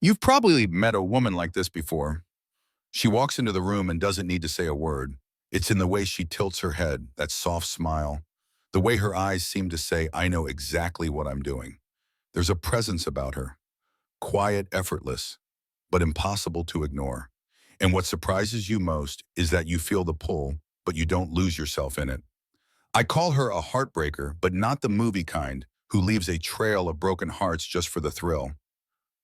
You've probably met a woman like this before. She walks into the room and doesn't need to say a word. It's in the way she tilts her head, that soft smile, the way her eyes seem to say, I know exactly what I'm doing. There's a presence about her, quiet, effortless, but impossible to ignore. And what surprises you most is that you feel the pull, but you don't lose yourself in it. I call her a heartbreaker, but not the movie kind, who leaves a trail of broken hearts just for the thrill.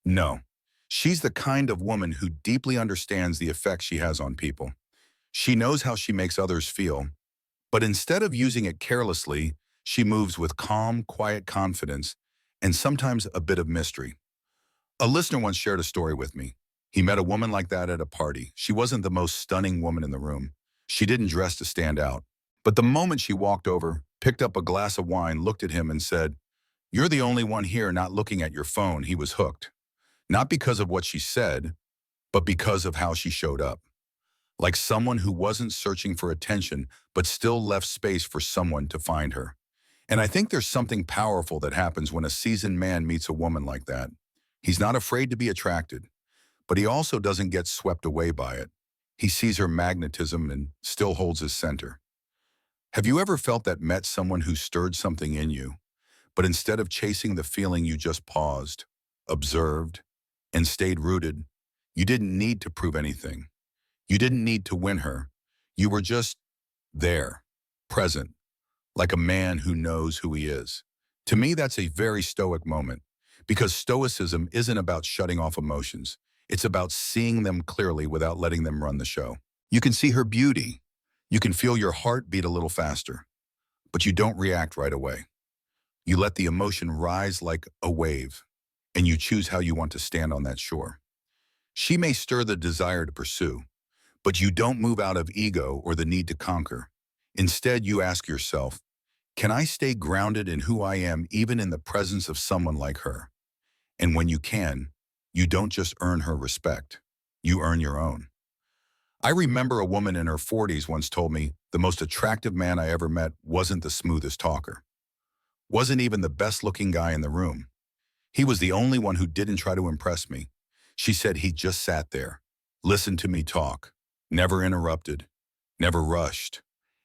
No, she's the kind of woman who deeply understands the effect she has on people. She knows how she makes others feel, but instead of using it carelessly, she moves with calm, quiet confidence and sometimes a bit of mystery. A listener once shared a story with me. He met a woman like that at a party. She wasn't the most stunning woman in the room. She didn't dress to stand out. But the moment she walked over, picked up a glass of wine, looked at him and said, "You're the only one here not looking at your phone," he was hooked. Not because of what she said, but because of how she showed up. Like someone who wasn't searching for attention, but still left space for someone to find her. And I think there's something powerful that happens when a seasoned man meets a woman like that. He's not afraid to be attracted, but he also doesn't get swept away by it. He sees her magnetism and still holds his center. Have you ever felt that, met someone who stirred something in you, but instead of chasing the feeling, you just paused, observed, and stayed rooted? You didn't need to prove anything. You didn't need to win her. You were just there, present, like a man who knows who he is. To me, that's a very stoic moment, because stoicism isn't about shutting off emotions. It's about seeing them clearly without letting them run the show. You can see her beauty. You can feel your heart beat a little faster, but you don't react right away. You let the emotion rise like a wave, and you choose how you want to stand on that shore. She may stir the desire to pursue, but you don't move out of ego or the need to conquer. Instead, you ask yourself, can I stay grounded in who I am even in the presence of someone like her? And when you can, you don't just earn her respect, you earn your own. I remember a woman in her 40s once told me the most attractive man I ever met wasn't the smoothest talker, wasn't even the best looking guy in the room. He was the only one who didn't try to impress me. She said he just sat there, listened to me talk, never interrupted, never rushed.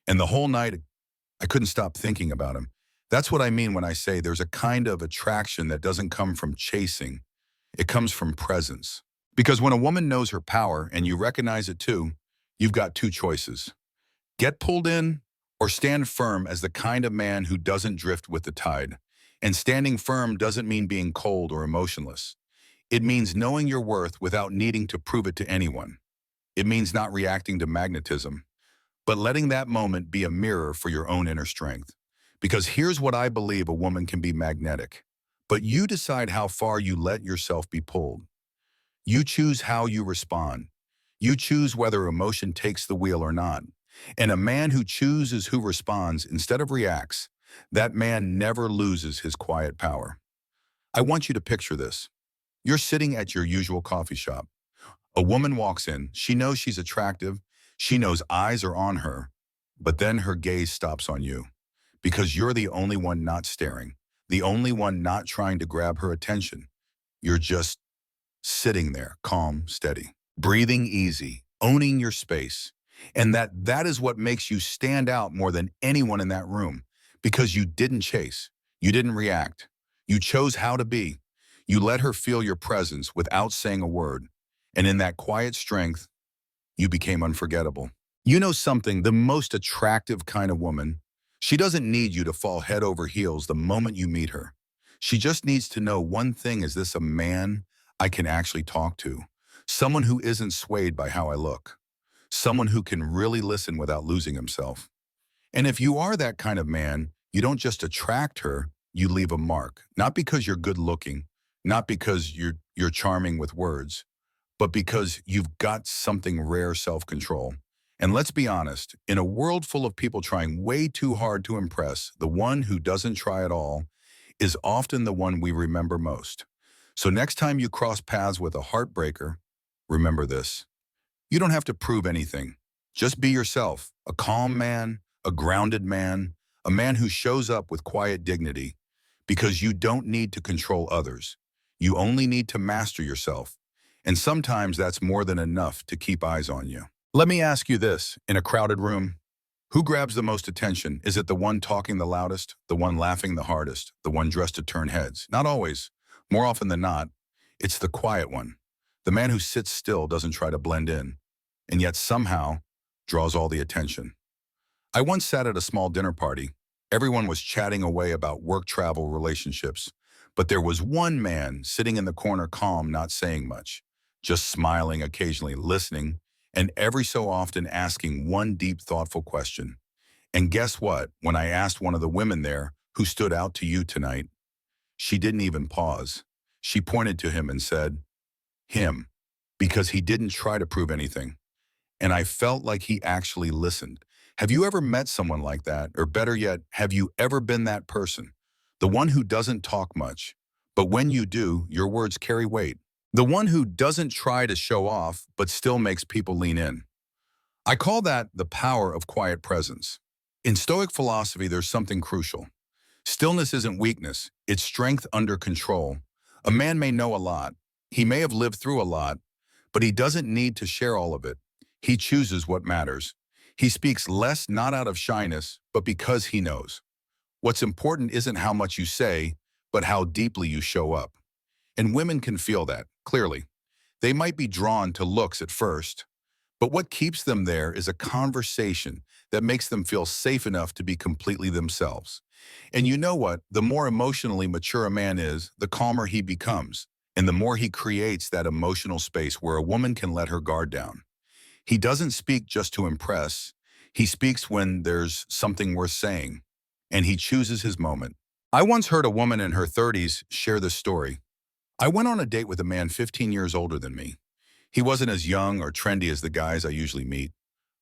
And the whole night, I couldn't stop thinking about him. That's what I mean when I say there's a kind of attraction that doesn't come from chasing. It comes from presence. Because when a woman knows her power and you recognize it too, you've got two choices. Get pulled in or stand firm as the kind of man who doesn't drift with the tide. And standing firm doesn't mean being cold or emotionless. It means knowing your worth without needing to prove it to anyone. It means not reacting to magnetism, but letting that moment be a mirror for your own inner strength. Because here's what I believe: a woman can be magnetic, but you decide how far you let yourself be pulled. You choose how you respond. You choose whether emotion takes the wheel or not. And a man who chooses who responds instead of reacts, that man never loses his quiet power. I want you to picture this. You're sitting at your usual coffee shop. A woman walks in. She knows she's attractive. She knows eyes are on her. But then her gaze stops on you because you're the only one not staring, the only one not trying to grab her attention. You're just sitting there, calm, steady, breathing easy, owning your space. And that is what makes you stand out more than anyone in that room, because you didn't chase, you didn't react. You chose how to be. You let her feel your presence without saying a word. And in that quiet strength, you became unforgettable. You know something, the most attractive kind of woman, she doesn't need you to fall head over heels the moment you meet her. She just needs to know one thing: is this a man I can actually talk to? Someone who isn't swayed by how I look. Someone who can really listen without losing himself. And if you are that kind of man, you don't just attract her, you leave a mark. Not because you're good looking, not because you're charming with words, but because you've got something rare: self-control. And let's be honest, in a world full of people trying way too hard to impress, the one who doesn't try at all is often the one we remember most. So next time you cross paths with a heartbreaker, remember this. You don't have to prove anything. Just be yourself, a calm man, a grounded man, a man who shows up with quiet dignity, because you don't need to control others. You only need to master yourself. And sometimes that's more than enough to keep eyes on you. Let me ask you this, in a crowded room, who grabs the most attention? Is it the one talking the loudest, the one laughing the hardest, the one dressed to turn heads? Not always. More often than not, it's the quiet one. The man who sits still, doesn't try to blend in, and yet somehow draws all the attention. I once sat at a small dinner party. Everyone was chatting away about work, travel, relationships. But there was one man sitting in the corner, calm, not saying much, just smiling, occasionally listening, and every so often asking one deep, thoughtful question. And guess what? When I asked one of the women there, who stood out to you tonight, she didn't even pause. She pointed to him and said, him, because he didn't try to prove anything. And I felt like he actually listened. Have you ever met someone like that? Or better yet, have you ever been that person? The one who doesn't talk much, but when you do, your words carry weight. The one who doesn't try to show off, but still makes people lean in. I call that the power of quiet presence. In Stoic philosophy, there's something crucial. Stillness isn't weakness, it's strength under control. A man may know a lot, he may have lived through a lot, but he doesn't need to share all of it. He chooses what matters. He speaks less not out of shyness, but because he knows. What's important isn't how much you say, but how deeply you show up. And women can feel that, clearly. They might be drawn to looks at first, but what keeps them there is a conversation that makes them feel safe enough to be completely themselves. And you know what? The more emotionally mature a man is, the calmer he becomes, and the more he creates that emotional space where a woman can let her guard down. He doesn't speak just to impress. He speaks when there's something worth saying, and he chooses his moment. I once heard a woman in her 30s share this story. I went on a date with a man 15 years older than me. He wasn't as young or trendy as the guys I usually meet.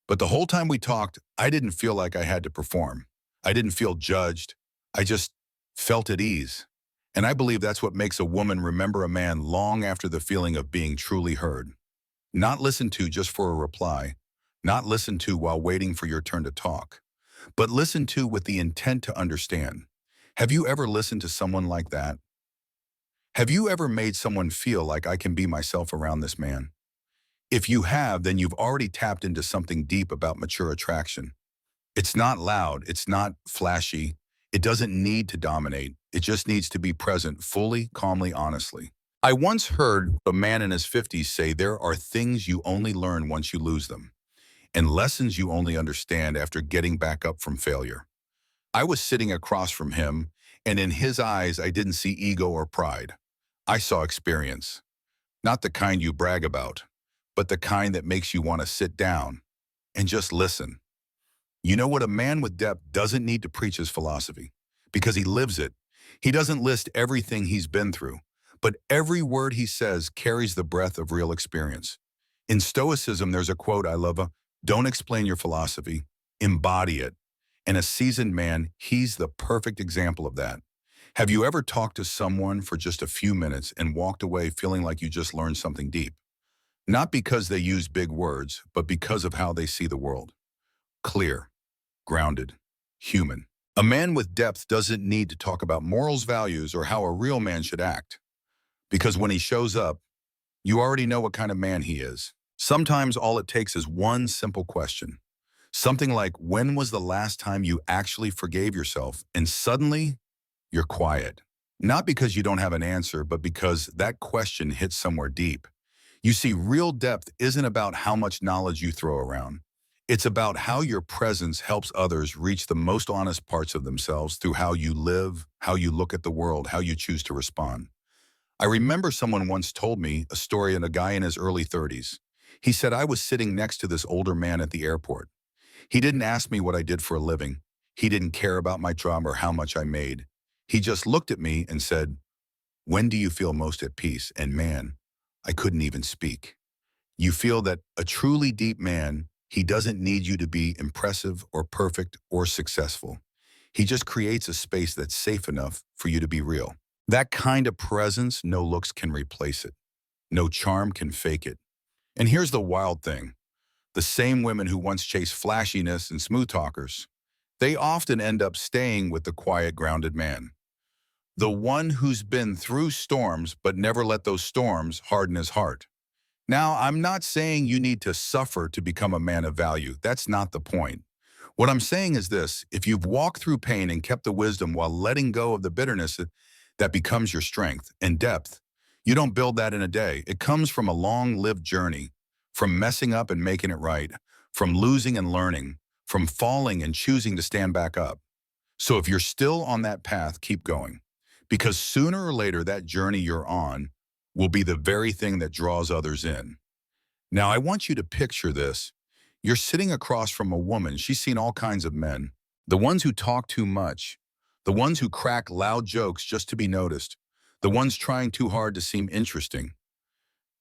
But the whole time we talked, I didn't feel like I had to perform. I didn't feel judged. I just felt at ease. And I believe that's what makes a woman remember a man long after the feeling of being truly heard. Not listened to just for a reply, not listened to while waiting for your turn to talk, but listened to with the intent to understand. Have you ever listened to someone like that? Have you ever made someone feel like I can be myself around this man? If you have, then you've already tapped into something deep about mature attraction. It's not loud, it's not flashy, it doesn't need to dominate, it just needs to be present fully, calmly, honestly. I once heard a man in his 50s say there are things you only learn once you lose them, and lessons you only understand after getting back up from failure. I was sitting across from him, and in his eyes I didn't see ego or pride. I saw experience. Not the kind you brag about, but the kind that makes you want to sit down and just listen. You know what? A man with depth doesn't need to preach his philosophy because he lives it. He doesn't list everything he's been through, but every word he says carries the breath of real experience. In Stoicism, there's a quote I love, don't explain your philosophy, embody it. And a seasoned man, he's the perfect example of that. Have you ever talked to someone for just a few minutes and walked away feeling like you just learned something deep? Not because they use big words, but because of how they see the world. Clear, grounded, human. A man with depth doesn't need to talk about morals, values, or how a real man should act. Because when he shows up, you already know what kind of man he is. Sometimes all it takes is one simple question. Something like, when was the last time you actually forgave yourself? And suddenly, you're quiet. Not because you don't have an answer, but because that question hits somewhere deep. You see, real depth isn't about how much knowledge you throw around. It's about how your presence helps others reach the most honest parts of themselves through how you live, how you look at the world, how you choose to respond. I remember someone once told me a story of a guy in his early 30s. He said, I was sitting next to this older man at the airport. He didn't ask me what I did for a living. He didn't care about my job or how much I made. He just looked at me and said, when do you feel most at peace? And man, I couldn't even speak. You feel that a truly deep man, he doesn't need you to be impressive or perfect or successful. He just creates a space that's safe enough for you to be real. That kind of presence, no looks can replace it. No charm can fake it. And here's the wild thing. The same women who once chased flashiness and smooth talkers, they often end up staying with the quiet, grounded man. The one who's been through storms but never let those storms harden his heart. Now, I'm not saying you need to suffer to become a man of value. That's not the point. What I'm saying is this: if you've walked through pain and kept the wisdom while letting go of the bitterness, that becomes your strength and depth. You don't build that in a day. It comes from a long-lived journey, from messing up and making it right, from losing and learning, from falling and choosing to stand back up. So if you're still on that path, keep going. Because sooner or later, that journey you're on will be the very thing that draws others in. Now, I want you to picture this. You're sitting across from a woman. She's seen all kinds of men. The ones who talk too much. The ones who crack loud jokes just to be noticed. The ones trying too hard to seem interesting.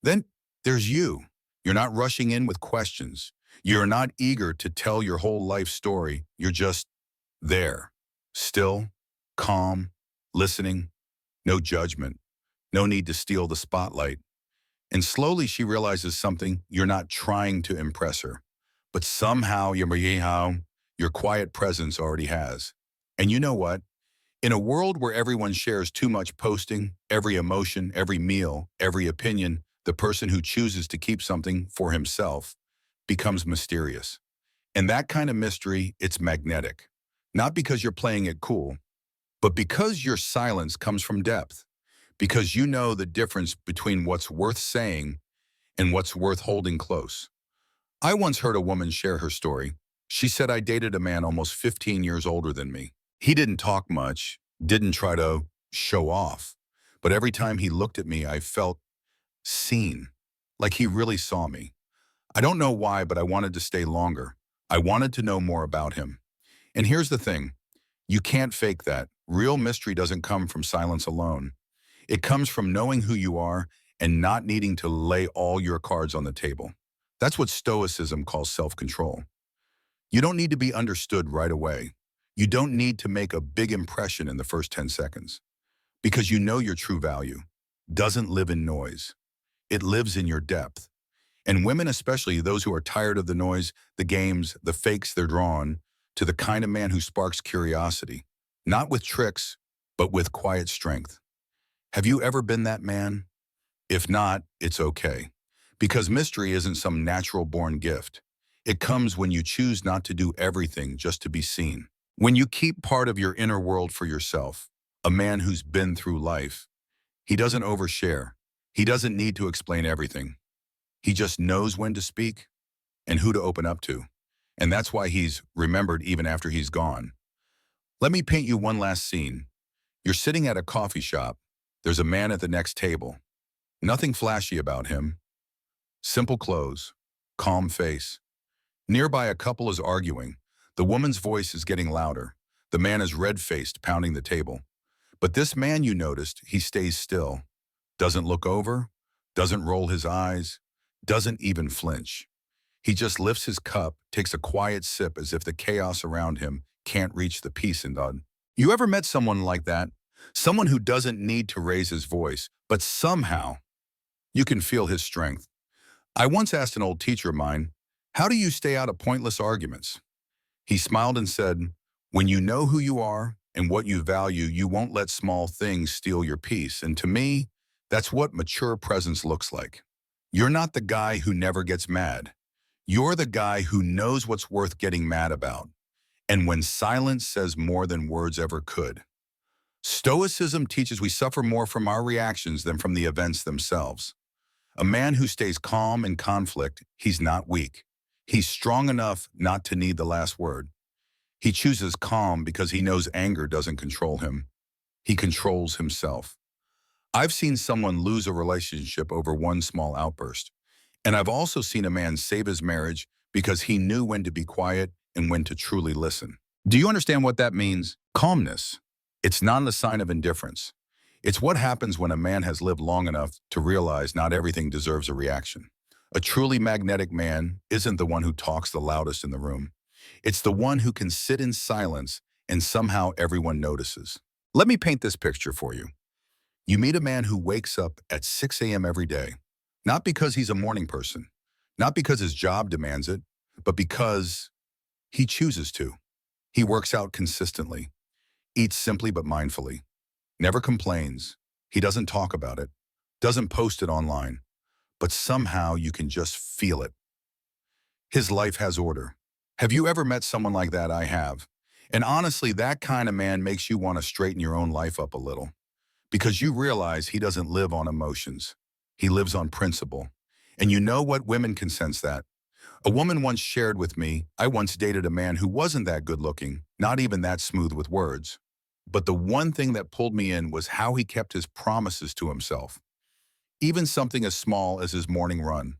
Then there's you. You're not rushing in with questions. You're not eager to tell your whole life story. You're just there. Still, calm, listening, no judgment, no need to steal the spotlight. And slowly she realizes something: you're not trying to impress her, but somehow your quiet presence already has. And you know what? In a world where everyone shares too much posting, every emotion, every meal, every opinion, the person who chooses to keep something for himself becomes mysterious. And that kind of mystery, it's magnetic. Not because you're playing it cool, but because your silence comes from depth. Because you know the difference between what's worth saying and what's worth holding close. I once heard a woman share her story. She said, "I dated a man almost 15 years older than me. He didn't talk much, didn't try to show off. But every time he looked at me, I felt seen, like he really saw me. I don't know why, but I wanted to stay longer. I wanted to know more about him. And here's the thing, you can't fake that. Real mystery doesn't come from silence alone. It comes from knowing who you are and not needing to lay all your cards on the table. That's what Stoicism calls self-control. You don't need to be understood right away. You don't need to make a big impression in the first 10 seconds. Because you know your true value doesn't live in noise. It lives in your depth. And women, especially those who are tired of the noise, the games, the fakes, they're drawn to the kind of man who sparks curiosity. Not with tricks, but with quiet strength. Have you ever been that man? If not, it's okay. Because mystery isn't some natural-born gift. It comes when you choose not to do everything just to be seen. When you keep part of your inner world for yourself. A man who's been through life. He doesn't overshare. He doesn't need to explain everything. He just knows when to speak and who to open up to. And that's why he's remembered even after he's gone. Let me paint you one last scene. You're sitting at a coffee shop. There's a man at the next table. Nothing flashy about him. Simple clothes, calm face. Nearby, a couple is arguing. The woman's voice is getting louder. The man is red-faced, pounding the table. But this man, you noticed, he stays still. Doesn't look over, doesn't roll his eyes, doesn't even flinch. He just lifts his cup, takes a quiet sip as if the chaos around him can't reach the peace in God. You ever met someone like that? Someone who doesn't need to raise his voice, but somehow you can feel his strength. I once asked an old teacher of mine, "How do you stay out of pointless arguments?" He smiled and said, "When you know who you are and what you value, you won't let small things steal your peace." And to me, that's what mature presence looks like. You're not the guy who never gets mad. You're the guy who knows what's worth getting mad about. And when silence says more than words ever could. Stoicism teaches we suffer more from our reactions than from the events themselves. A man who stays calm in conflict, he's not weak. He's strong enough not to need the last word. He chooses calm because he knows anger doesn't control him. He controls himself. I've seen someone lose a relationship over one small outburst. And I've also seen a man save his marriage because he knew when to be quiet and when to truly listen. Do you understand what that means? Calmness. It's not a sign of indifference. It's what happens when a man has lived long enough to realize not everything deserves a reaction. A truly magnetic man isn't the one who talks the loudest in the room. It's the one who can sit in silence and somehow everyone notices. Let me paint this picture for you. You meet a man who wakes up at 6 a.m. every day, not because he's a morning person, not because his job demands it, but because he chooses to. He works out consistently, eats simply but mindfully, never complains. He doesn't talk about it, doesn't post it online, but somehow you can just feel it. His life has order. Have you ever met someone like that? I have. And honestly, that kind of man makes you want to straighten your own life up a little because you realize he doesn't live on emotions. He lives on principle. And you know what? Women can sense that. A woman once shared with me, I once dated a man who wasn't that good looking, not even that smooth with words. But the one thing that pulled me in was how he kept his promises to himself. Even something as small as his morning run.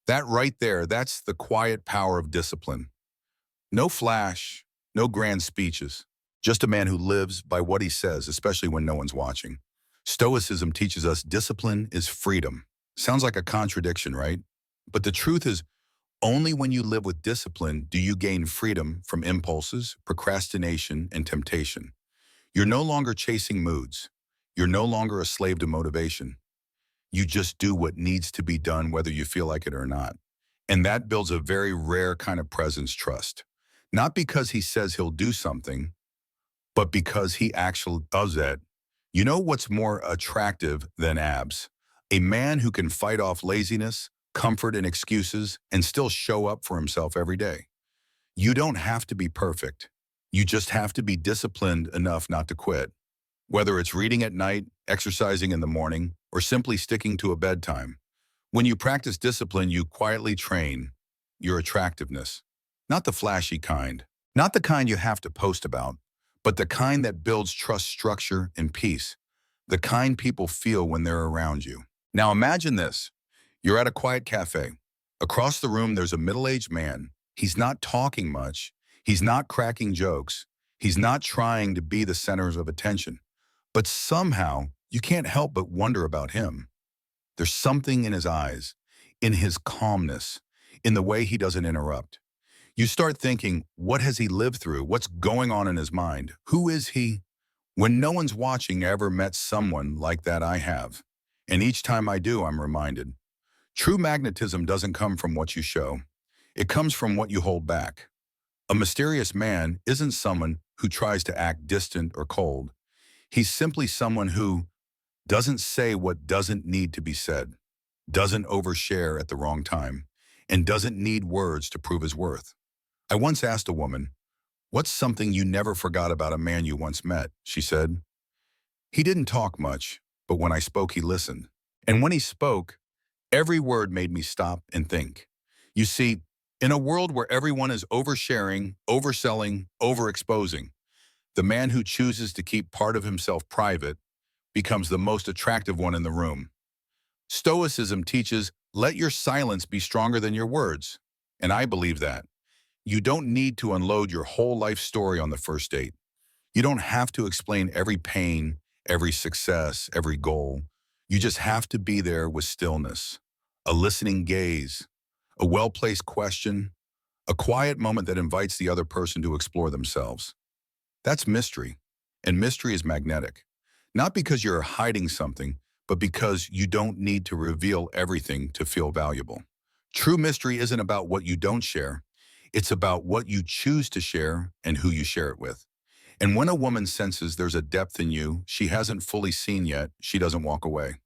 That right there, that's the quiet power of discipline. No flash, no grand speeches. Just a man who lives by what he says, especially when no one's watching. Stoicism teaches us discipline is freedom. Sounds like a contradiction, right? But the truth is, only when you live with discipline do you gain freedom from impulses, procrastination, and temptation. You're no longer chasing moods. You're no longer a slave to motivation. You just do what needs to be done whether you feel like it or not. And that builds a very rare kind of presence trust. Not because he says he'll do something, but because he actually does it. You know what's more attractive than abs? A man who can fight off laziness, comfort, and excuses and still show up for himself every day. You don't have to be perfect. You just have to be disciplined enough not to quit. Whether it's reading at night, exercising in the morning, or simply sticking to a bedtime. When you practice discipline, you quietly train your attractiveness. Not the flashy kind. Not the kind you have to post about, but the kind that builds trust, structure, and peace. The kind people feel when they're around you. Now imagine this. You're at a quiet cafe. Across the room, there's a middle-aged man. He's not talking much. He's not cracking jokes. He's not trying to be the center of attention. But somehow, you can't help but wonder about him. There's something in his eyes, in his calmness, in the way he doesn't interrupt. You start thinking, what has he lived through? What's going on in his mind? Who is he? When no one's watching, I ever met someone like that? I have. And each time I do, I'm reminded. True magnetism doesn't come from what you show. It comes from what you hold back. A mysterious man isn't someone who tries to act distant or cold. He's simply someone who doesn't say what doesn't need to be said, doesn't overshare at the wrong time, and doesn't need words to prove his worth. I once asked a woman, "What's something you never forgot about a man you once met?" She said, "He didn't talk much, but when I spoke, he listened. And when he spoke, every word made me stop and think." You see, in a world where everyone is oversharing, overselling, overexposing, the man who chooses to keep part of himself private becomes the most attractive one in the room. Stoicism teaches, let your silence be stronger than your words. And I believe that. You don't need to unload your whole life story on the first date. You don't have to explain every pain, every success, every goal. You just have to be there with stillness, a listening gaze, a well-placed question, a quiet moment that invites the other person to explore themselves. That's mystery, and mystery is magnetic. Not because you're hiding something, but because you don't need to reveal everything to feel valuable. True mystery isn't about what you don't share. It's about what you choose to share and who you share it with. And when a woman senses there's a depth in you she hasn't fully seen yet, she doesn't walk away.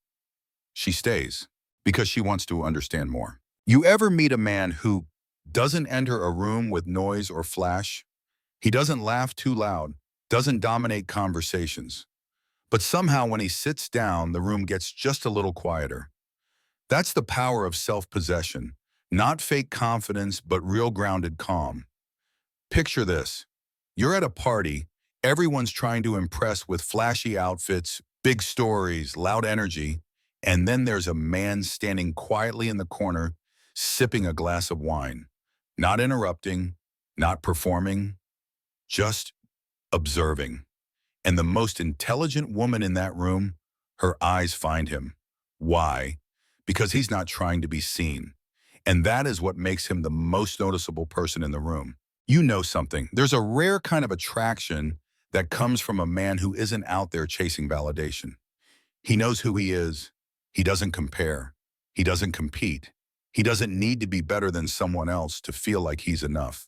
She stays because she wants to understand more. You ever meet a man who doesn't enter a room with noise or flash? He doesn't laugh too loud, doesn't dominate conversations. But somehow when he sits down, the room gets just a little quieter. That's the power of self-possession. Not fake confidence, but real grounded calm. Picture this. You're at a party. Everyone's trying to impress with flashy outfits, big stories, loud energy. And then there's a man standing quietly in the corner, sipping a glass of wine. Not interrupting, not performing, just observing. And the most intelligent woman in that room, her eyes find him. Why? Because he's not trying to be seen. And that is what makes him the most noticeable person in the room. You know something. There's a rare kind of attraction that comes from a man who isn't out there chasing validation. He knows who he is. He doesn't compare. He doesn't compete. He doesn't need to be better than someone else to feel like he's enough.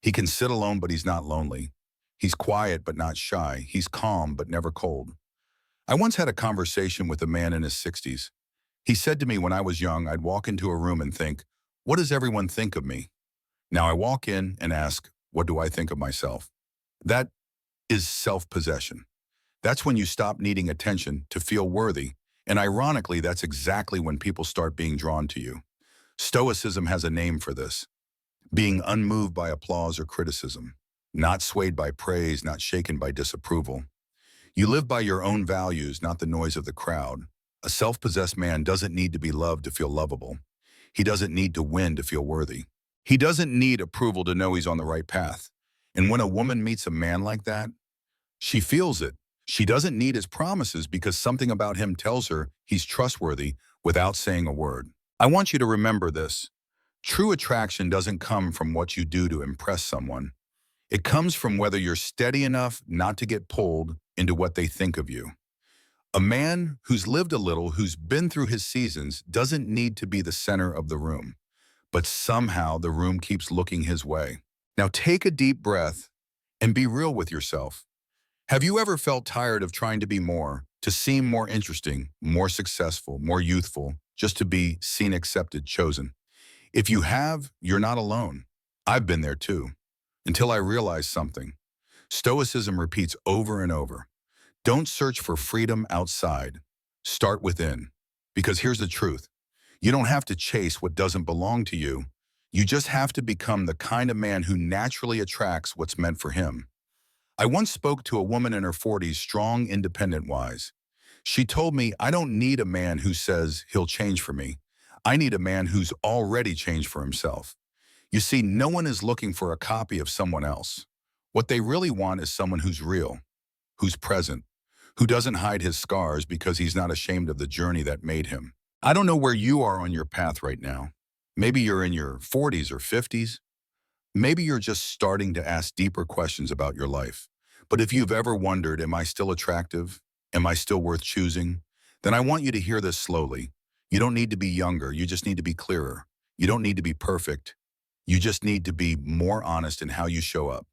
He can sit alone, but he's not lonely. He's quiet, but not shy. He's calm, but never cold. I once had a conversation with a man in his 60s. He said to me when I was young, I'd walk into a room and think, what does everyone think of me? Now I walk in and ask, what do I think of myself? That is self-possession. That's when you stop needing attention to feel worthy. And ironically, that's exactly when people start being drawn to you. Stoicism has a name for this: being unmoved by applause or criticism, not swayed by praise, not shaken by disapproval. You live by your own values, not the noise of the crowd. A self-possessed man doesn't need to be loved to feel lovable. He doesn't need to win to feel worthy. He doesn't need approval to know he's on the right path. And when a woman meets a man like that, she feels it. She doesn't need his promises because something about him tells her he's trustworthy without saying a word. I want you to remember this. True attraction doesn't come from what you do to impress someone. It comes from whether you're steady enough not to get pulled into what they think of you. A man who's lived a little, who's been through his seasons, doesn't need to be the center of the room, but somehow the room keeps looking his way. Now take a deep breath and be real with yourself. Have you ever felt tired of trying to be more, to seem more interesting, more successful, more youthful, just to be seen, accepted, chosen? If you have, you're not alone. I've been there too, until I realized something. Stoicism repeats over and over: don't search for freedom outside. Start within. Because here's the truth. You don't have to chase what doesn't belong to you. You just have to become the kind of man who naturally attracts what's meant for him. I once spoke to a woman in her 40s, strong, independent, wise. She told me, I don't need a man who says he'll change for me. I need a man who's already changed for himself. You see, no one is looking for a copy of someone else. What they really want is someone who's real, who's present, who doesn't hide his scars because he's not ashamed of the journey that made him. I don't know where you are on your path right now. Maybe you're in your 40s or 50s. Maybe you're just starting to ask deeper questions about your life. But if you've ever wondered, am I still attractive? Am I still worth choosing? Then I want you to hear this slowly. You don't need to be younger. You just need to be clearer. You don't need to be perfect. You just need to be more honest in how you show up.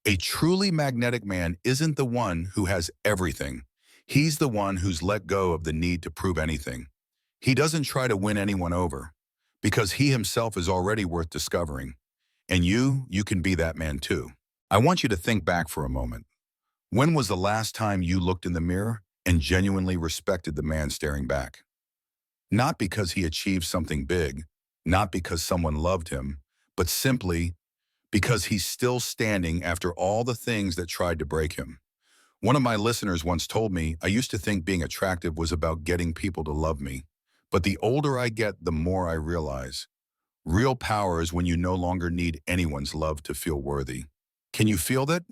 A truly magnetic man isn't the one who has everything. He's the one who's let go of the need to prove anything. He doesn't try to win anyone over because he himself is already worth discovering. And you can be that man too. I want you to think back for a moment. When was the last time you looked in the mirror and genuinely respected the man staring back? Not because he achieved something big, not because someone loved him, but simply because he's still standing after all the things that tried to break him. One of my listeners once told me, I used to think being attractive was about getting people to love me. But the older I get, the more I realize real power is when you no longer need anyone's love to feel worthy. Can you feel that?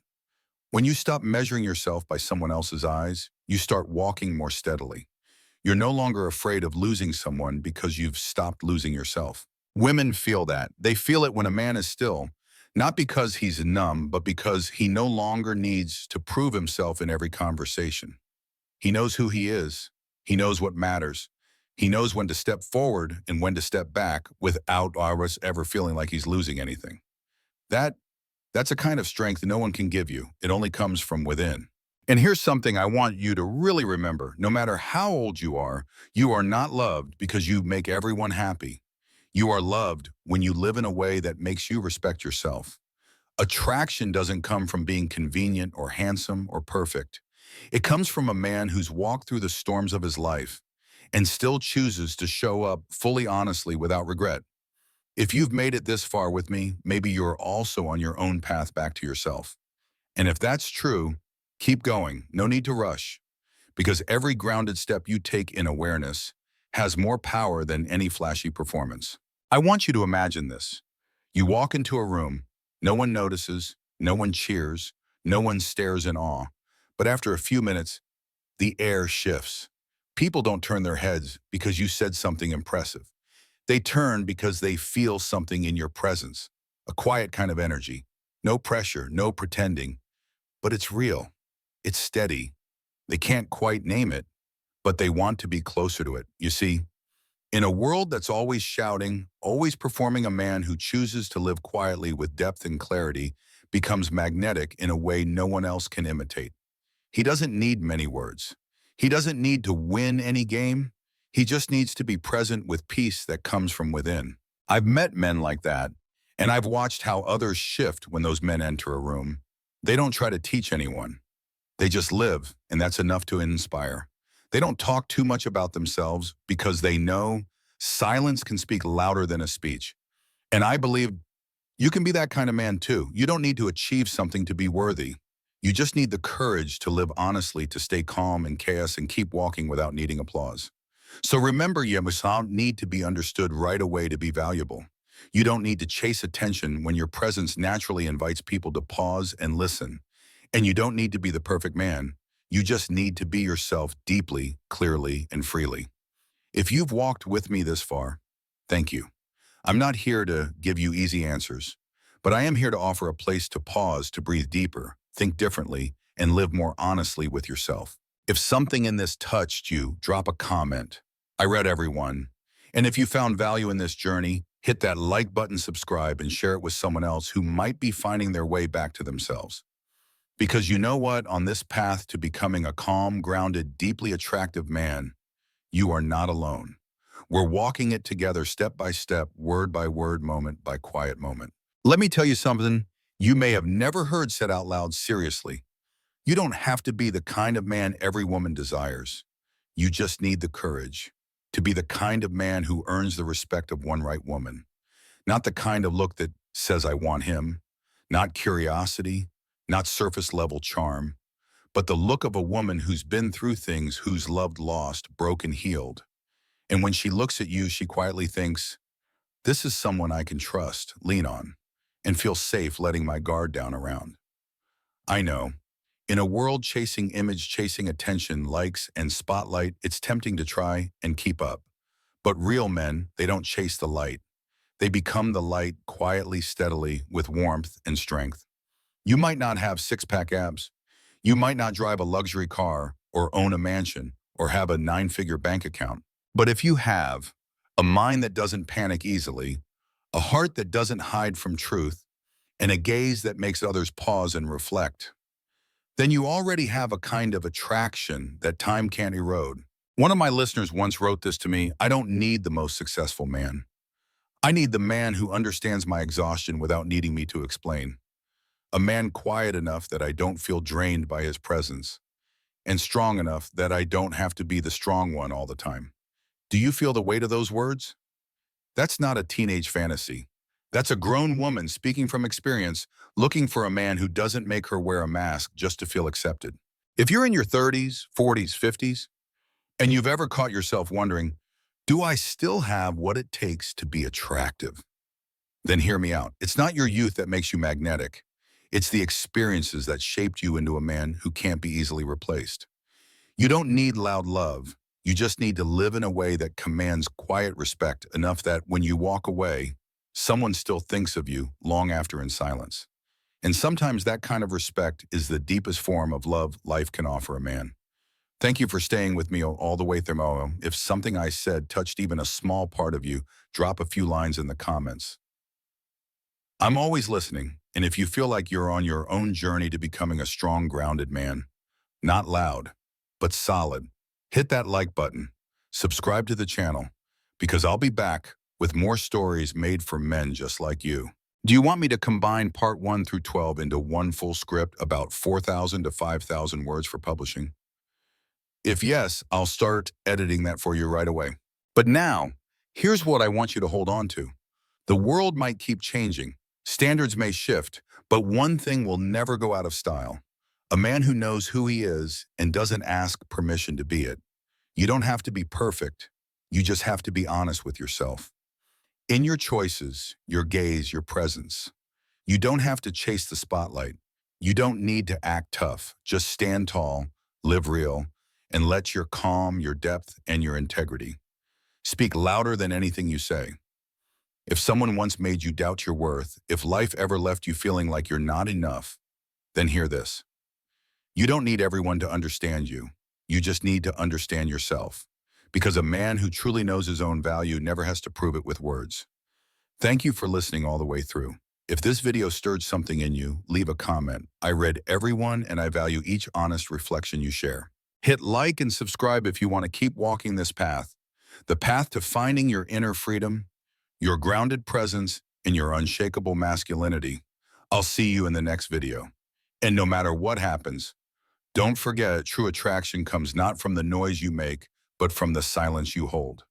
When you stop measuring yourself by someone else's eyes, you start walking more steadily. You're no longer afraid of losing someone because you've stopped losing yourself. Women feel that. They feel it when a man is still, not because he's numb, but because he no longer needs to prove himself in every conversation. He knows who he is. He knows what matters. He knows when to step forward and when to step back without us ever feeling like he's losing anything. That's a kind of strength no one can give you. It only comes from within. And here's something I want you to really remember. No matter how old you are not loved because you make everyone happy. You are loved when you live in a way that makes you respect yourself. Attraction doesn't come from being convenient or handsome or perfect. It comes from a man who's walked through the storms of his life and still chooses to show up fully honestly without regret. If you've made it this far with me, maybe you're also on your own path back to yourself. And if that's true, keep going. No need to rush, because every grounded step you take in awareness has more power than any flashy performance. I want you to imagine this. You walk into a room, no one notices, no one cheers, no one stares in awe. But after a few minutes, the air shifts. People don't turn their heads because you said something impressive. They turn because they feel something in your presence, a quiet kind of energy. No pressure, no pretending, but it's real. It's steady. They can't quite name it, but they want to be closer to it. You see, in a world that's always shouting, always performing, a man who chooses to live quietly with depth and clarity becomes magnetic in a way no one else can imitate. He doesn't need many words. He doesn't need to win any game. He just needs to be present with peace that comes from within. I've met men like that, and I've watched how others shift when those men enter a room. They don't try to teach anyone. They just live, and that's enough to inspire. They don't talk too much about themselves because they know silence can speak louder than a speech. And I believe you can be that kind of man too. You don't need to achieve something to be worthy. You just need the courage to live honestly, to stay calm in chaos and keep walking without needing applause. So remember, you don't need to be understood right away to be valuable. You don't need to chase attention when your presence naturally invites people to pause and listen. And you don't need to be the perfect man. You just need to be yourself deeply, clearly, and freely. If you've walked with me this far, thank you. I'm not here to give you easy answers, but I am here to offer a place to pause, to breathe deeper, think differently, and live more honestly with yourself. If something in this touched you, drop a comment. I read everyone. And if you found value in this journey, hit that like button, subscribe, and share it with someone else who might be finding their way back to themselves. Because you know what? On this path to becoming a calm, grounded, deeply attractive man, you are not alone. We're walking it together step by step, word by word, moment by quiet moment. Let me tell you something you may have never heard said out loud. Seriously, you don't have to be the kind of man every woman desires. You just need the courage to be the kind of man who earns the respect of one right woman. Not the kind of look that says, I want him. Not curiosity, not surface level charm, but the look of a woman who's been through things, who's loved, lost, broken, healed. And when she looks at you, she quietly thinks, this is someone I can trust, lean on, and feel safe letting my guard down around. I know, in a world chasing image, chasing attention, likes, and spotlight, it's tempting to try and keep up. But real men, they don't chase the light. They become the light quietly, steadily, with warmth and strength. You might not have six-pack abs. You might not drive a luxury car or own a mansion or have a nine-figure bank account. But if you have a mind that doesn't panic easily, a heart that doesn't hide from truth, and a gaze that makes others pause and reflect, then you already have a kind of attraction that time can't erode. One of my listeners once wrote this to me: I don't need the most successful man. I need the man who understands my exhaustion without needing me to explain. A man quiet enough that I don't feel drained by his presence, and strong enough that I don't have to be the strong one all the time. Do you feel the weight of those words? That's not a teenage fantasy. That's a grown woman speaking from experience, looking for a man who doesn't make her wear a mask just to feel accepted. If you're in your 30s, 40s, 50s, and you've ever caught yourself wondering, do I still have what it takes to be attractive? Then hear me out. It's not your youth that makes you magnetic. It's the experiences that shaped you into a man who can't be easily replaced. You don't need loud love. You just need to live in a way that commands quiet respect enough that when you walk away, someone still thinks of you long after in silence. And sometimes that kind of respect is the deepest form of love life can offer a man. Thank you for staying with me all the way through. If something I said touched even a small part of you, drop a few lines in the comments. I'm always listening, and if you feel like you're on your own journey to becoming a strong, grounded man, not loud, but solid, hit that like button, subscribe to the channel, because I'll be back with more stories made for men just like you. Do you want me to combine part 1 through 12 into one full script about 4,000 to 5,000 words for publishing? If yes, I'll start editing that for you right away. But now, here's what I want you to hold on to. The world might keep changing, standards may shift, but one thing will never go out of style: a man who knows who he is and doesn't ask permission to be it. You don't have to be perfect. You just have to be honest with yourself. In your choices, your gaze, your presence. You don't have to chase the spotlight. You don't need to act tough. Just stand tall, live real, and let your calm, your depth, and your integrity speak louder than anything you say. If someone once made you doubt your worth, if life ever left you feeling like you're not enough, then hear this. You don't need everyone to understand you. You just need to understand yourself. Because a man who truly knows his own value never has to prove it with words. Thank you for listening all the way through. If this video stirred something in you, leave a comment. I read everyone, and I value each honest reflection you share. Hit like and subscribe if you want to keep walking this path, The path to finding your inner freedom, your grounded presence, and your unshakable masculinity. I'll see you in the next video. And no matter what happens, don't forget true attraction comes not from the noise you make, but from the silence you hold.